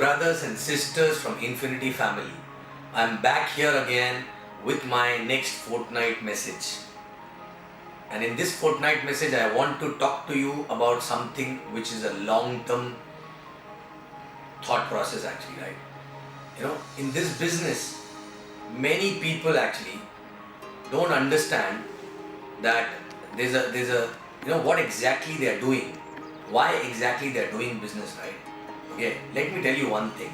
brothers and sisters from Infiniti family. I'm back here again with my next fortnight message. And in this fortnight message, I want to talk to you about something which is a long-term thought process actually, right? In this business, many people actually don't understand that there's a what exactly they are doing, why exactly they are doing business, right? Okay, let me tell you one thing.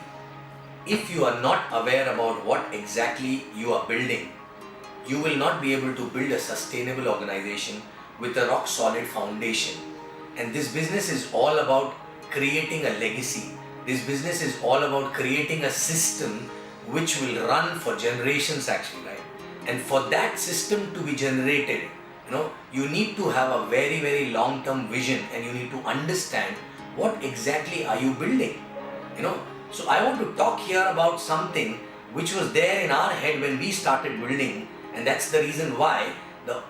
If you are not aware about what exactly you are building, you will not be able to build a sustainable organization with a rock solid foundation. And this business is all about creating a legacy. This business is all about creating a system which will run for generations actually, right? And for that system to be generated, you need to have a very, very long-term vision, and you need to understand what exactly are you building. So I want to talk here about something which was there in our head when we started building, and that's the reason why the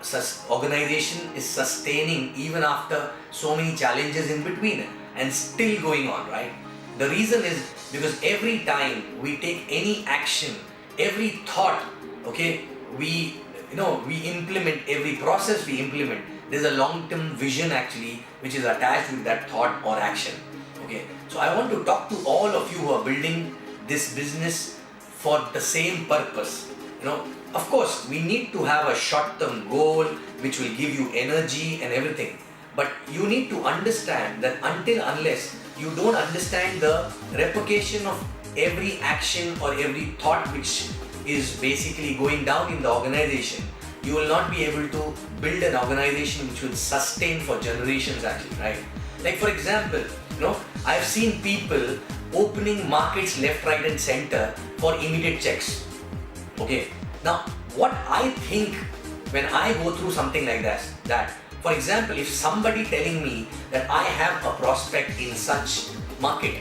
organization is sustaining even after so many challenges in between and still going on, right? The reason is because every time we take any action, every thought, we implement, every process we implement, there's a long-term vision actually which is attached with that thought or action. So I want to talk to all of you who are building this business for the same purpose. Of course, we need to have a short-term goal which will give you energy and everything. But you need to understand that unless you don't understand the repercussion of every action or every thought which is basically going down in the organization, you will not be able to build an organization which will sustain for generations actually, right? Like for example, I've seen people opening markets left, right and center for immediate checks. Now what I think when I go through something like that for example, if somebody telling me that I have a prospect in such market,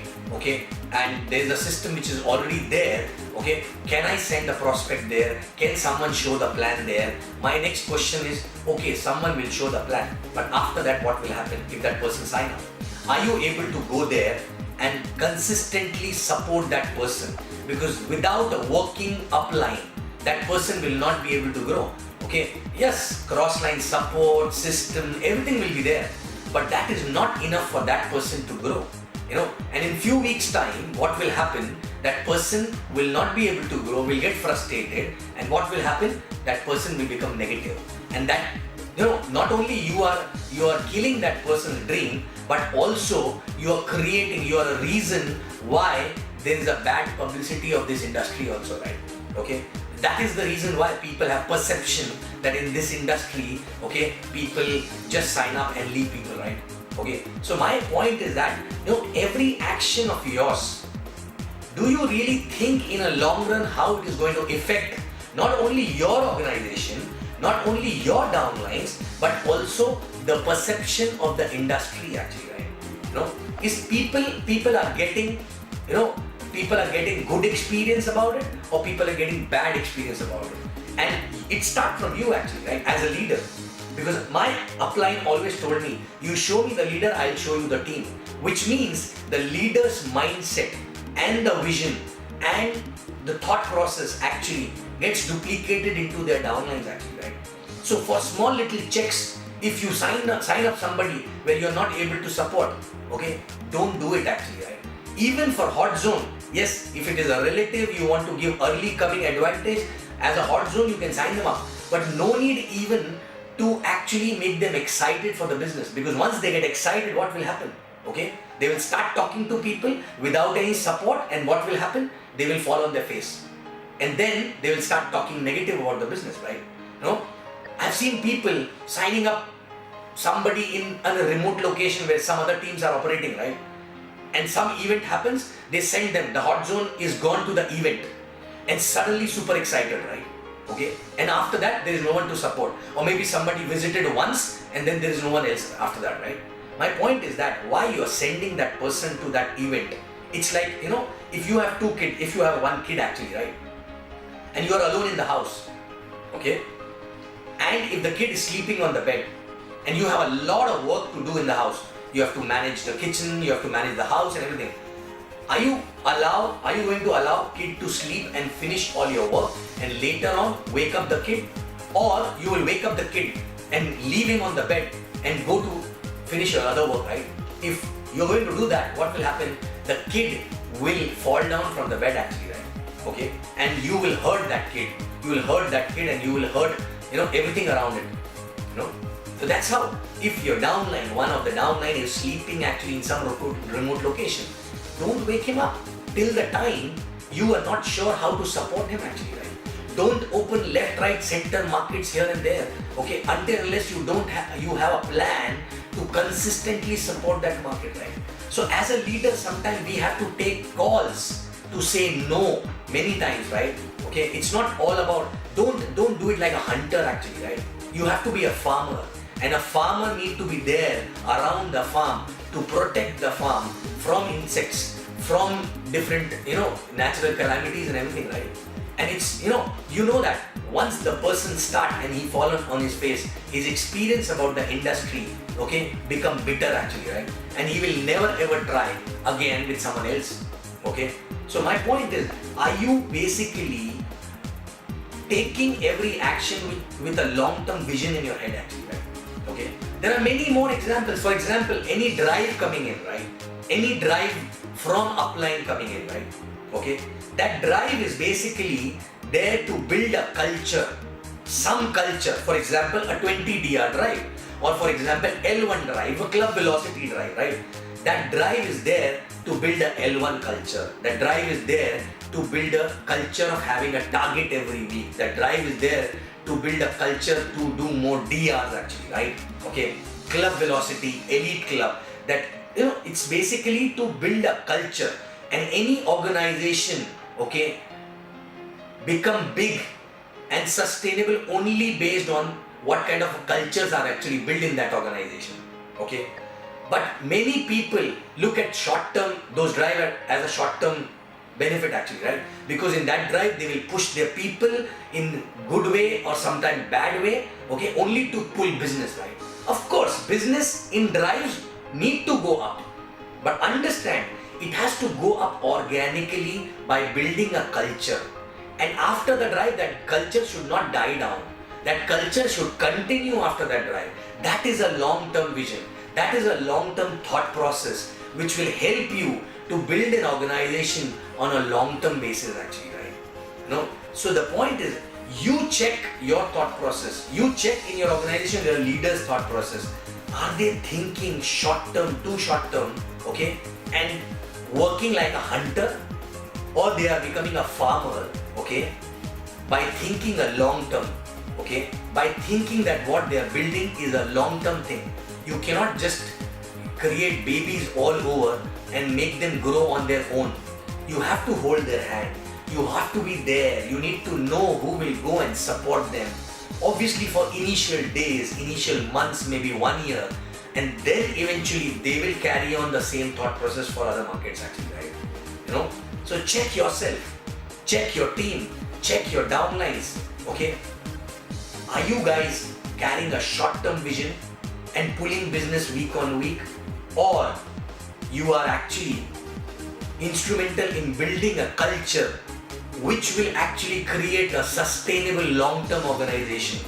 and there's a system which is already there, can I send a prospect there? Can someone show the plan there? My next question is, someone will show the plan, but after that what will happen if that person sign up? Are you able to go there and consistently support that person? Because without a working upline, that person will not be able to grow. Yes, cross-line support, system, everything will be there, but that is not enough for that person to grow. And in few weeks time, what will happen? That person will not be able to grow, will get frustrated, and what will happen? That person will become negative. And that, not only you are killing that person's dream, but also you are a reason why there is a bad publicity of this industry also, right? That is the reason why people have perception that in this industry, people just sign up and leave people, right? So my point is that, every action of yours, do you really think in a long run how it is going to affect not only your organization, not only your downlines, but also the perception of the industry actually, right? Is people are getting, people are getting good experience about it, or people are getting bad experience about it? And it starts from you actually, right, as a leader. Because my upline always told me, you show me the leader, I'll show you the team. Which means the leader's mindset and the vision and the thought process actually gets duplicated into their downlines actually, right? So for small little checks, if you sign up somebody where you're not able to support, don't do it actually, right? Even for hot zone, yes, if it is a relative, you want to give early coming advantage, as a hot zone you can sign them up. But no need even to actually make them excited for the business, because once they get excited, what will happen? They will start talking to people without any support, and what will happen? They will fall on their face. And then they will start talking negative about the business, right? I've seen people signing up somebody in a remote location where some other teams are operating, right? And some event happens, they send them, the hot zone is gone to the event, and suddenly super excited, right? And after that, there is no one to support. Or maybe somebody visited once and then there is no one else after that, right? My point is that why you are sending that person to that event? It's like, if you have if you have one kid actually, right? And you are alone in the house, and if the kid is sleeping on the bed and you have a lot of work to do in the house, you have to manage the kitchen, you have to manage the house and everything. Are you going to allow kid to sleep and finish all your work and later on wake up the kid? Or you will wake up the kid and leave him on the bed and go to finish your other work, right? If you're going to do that, what will happen? The kid will fall down from the bed actually, right? Okay? And you will hurt that kid. You will hurt that kid and you will hurt, everything around it. So that's how, if your downline, one of the downline is sleeping actually in some remote location, don't wake him up till the time you are not sure how to support him actually, right? Don't open left, right, center markets here and there, okay? Until unless you have a plan to consistently support that market, right? So as a leader, sometimes we have to take calls to say no many times, right? Okay, it's not all about, don't do it like a hunter actually, right? You have to be a farmer, and a farmer need to be there around the farm to protect the farm from insects, from different, natural calamities and everything, right? And it's, that once the person start and he fall on his face, his experience about the industry, okay, become bitter actually, right? And he will never ever try again with someone else, okay? So my point is, are you basically taking every action with a long-term vision in your head actually, right? Okay? There are many more examples. For example, any drive coming in, right? Any drive from upline coming in, right? Okay? That drive is basically there to build a culture, some culture. For example, a 20 DR drive, or for example, L1 drive, a club velocity drive, right? That drive is there to build a L1 culture. That drive is there to build a culture of having a target every week. That drive is there to build a culture to do more DRs actually, right? Okay, club velocity, elite club. That, it's basically to build a culture. And any organization, okay, become big and sustainable only based on what kind of cultures are actually built in that organization, okay? But many people look at short-term, those drive as a short-term benefit actually, right? Because in that drive, they will push their people in good way or sometimes bad way, okay, only to pull business, right? Of course, business in drives need to go up, but understand, it has to go up organically by building a culture. And after the drive, that culture should not die down. That culture should continue after that drive. That is a long-term vision. That is a long-term thought process which will help you to build an organization on a long-term basis actually, right? So the point is, you check your thought process. You check in your organization, your leader's thought process. Are they thinking short-term, too short-term, okay? And working like a hunter, or they are becoming a farmer, okay, by thinking a long term, okay, by thinking that what they are building is a long term thing. You cannot just create babies all over and make them grow on their own. You have to hold their hand. You have to be there. You need to know who will go and support them. Obviously for initial days, initial months, maybe 1 year, and then eventually they will carry on the same thought process for other markets actually, right? So check yourself, check your team, check your downlines, okay? Are you guys carrying a short-term vision and pulling business week on week, or you are actually instrumental in building a culture which will actually create a sustainable long-term organization?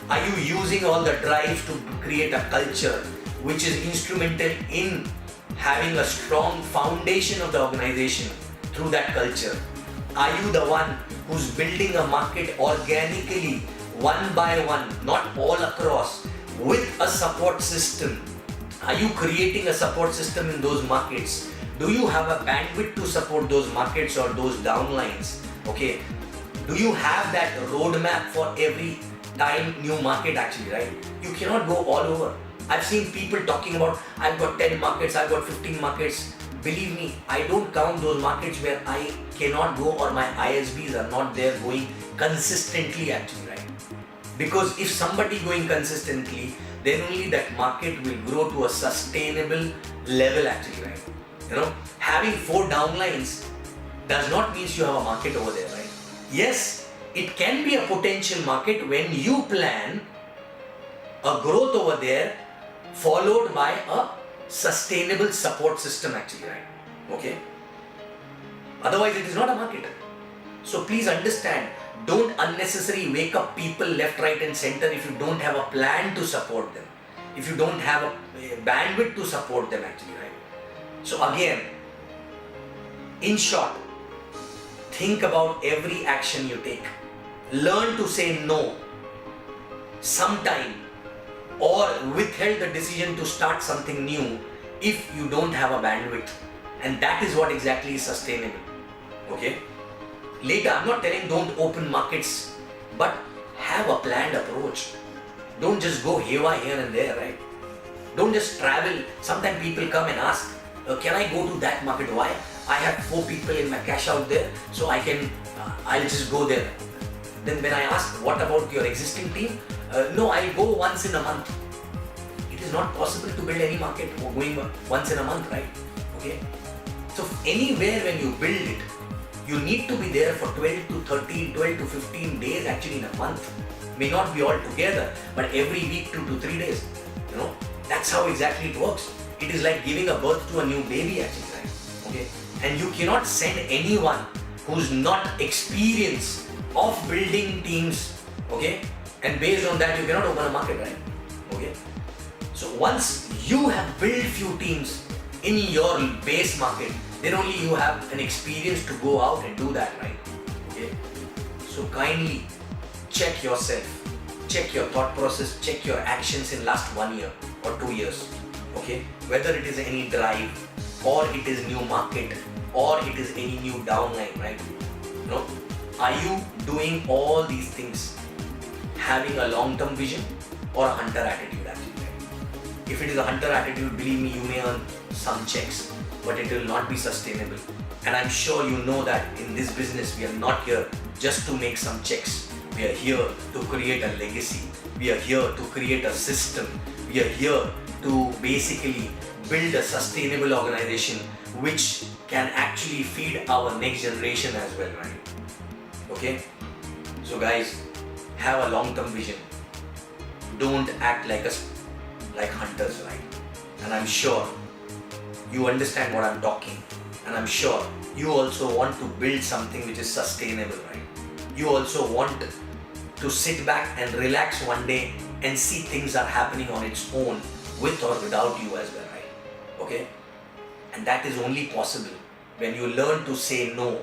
Are you using all the drives to create a culture which is instrumental in having a strong foundation of the organization through that culture? Are you the one who's building a market organically, one by one, not all across, with a support system? Are you creating a support system in those markets? Do you have a bandwidth to support those markets or those downlines? Okay. Do you have that roadmap for every time new market actually, right? You cannot go all over. I've seen people talking about, I've got 10 markets, I've got 15 markets. Believe me, I don't count those markets where I cannot go or my ISBs are not there going consistently actually, right? Because if somebody going consistently, then only that market will grow to a sustainable level actually, right? Having 4 downlines does not mean you have a market over there, right? Yes, it can be a potential market when you plan a growth over there followed by a sustainable support system actually, right? Okay. Otherwise, it is not a market. So please understand, don't unnecessarily wake up people left, right and center if you don't have a plan to support them. If you don't have a bandwidth to support them actually, right? So again, in short, think about every action you take. Learn to say no sometime, or withhold the decision to start something new if you don't have a bandwidth. And that is what exactly is sustainable. Okay? Later, I'm not telling don't open markets, but have a planned approach. Don't just go haywire here and there, right? Don't just travel. Sometimes people come and ask, can I go to that market? Why? I have 4 people in my cash out there, so I'll just go there. Then when I ask, what about your existing team? No, I'll go once in a month. It is not possible to build any market going once in a month, right? Okay. So anywhere when you build it, you need to be there for 12 to 13, 12 to 15 days actually in a month. May not be all together, but every week 2 to 3 days. You know, that's how exactly it works. It is like giving a birth to a new baby actually, right? Okay. And you cannot send anyone who's not experienced of building teams, okay? And based on that, you cannot open a market, right? Okay. So once you have built few teams in your base market, then only you have an experience to go out and do that, right? Okay. So kindly check yourself, check your thought process, check your actions in last 1 year or 2 years. Okay. Whether it is any drive, or it is new market, or it is any new downline, right? You know, are you doing all these things having a long-term vision or a hunter attitude actually, right? If it is a hunter attitude, believe me, you may earn some checks, but it will not be sustainable. And I'm sure you know that in this business, we are not here just to make some checks. We are here to create a legacy. We are here to create a system. We are here to basically build a sustainable organization which can actually feed our next generation as well, right? Okay? So guys, have a long-term vision. Don't act like hunters, right? And I'm sure you understand what I'm talking. And I'm sure you also want to build something which is sustainable, right? You also want to sit back and relax one day and see things are happening on its own with or without you as well, right? Okay? And that is only possible when you learn to say no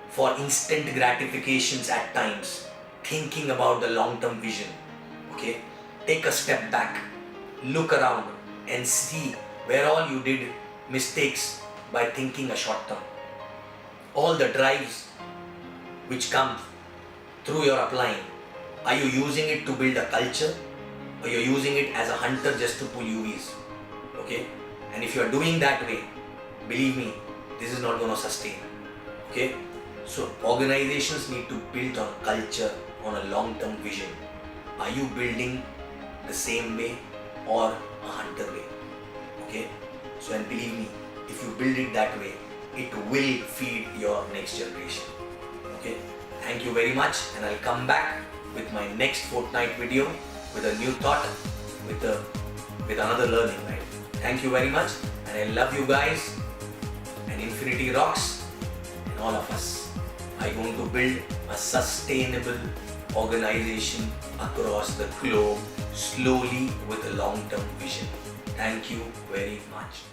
for instant gratifications at times, thinking about the long-term vision. Okay? Take a step back, look around and see where all you did mistakes by thinking a short term. All the drives which come through your applying, are you using it to build a culture, or you're using it as a hunter just to pull UVs? Okay? And if you're doing that way, believe me, this is not going to sustain. Okay? So organizations need to build on culture, on a long-term vision. Are you building the same way or a hunter way? Okay? So, and believe me, if you build it that way, it will feed your next generation. Okay? Thank you very much, and I'll come back with my next fortnight video with a new thought, with another learning, right? Thank you very much, and I love you guys, and Infiniti rocks, and all of us are going to build a sustainable organization across the globe slowly with a long-term vision. Thank you very much.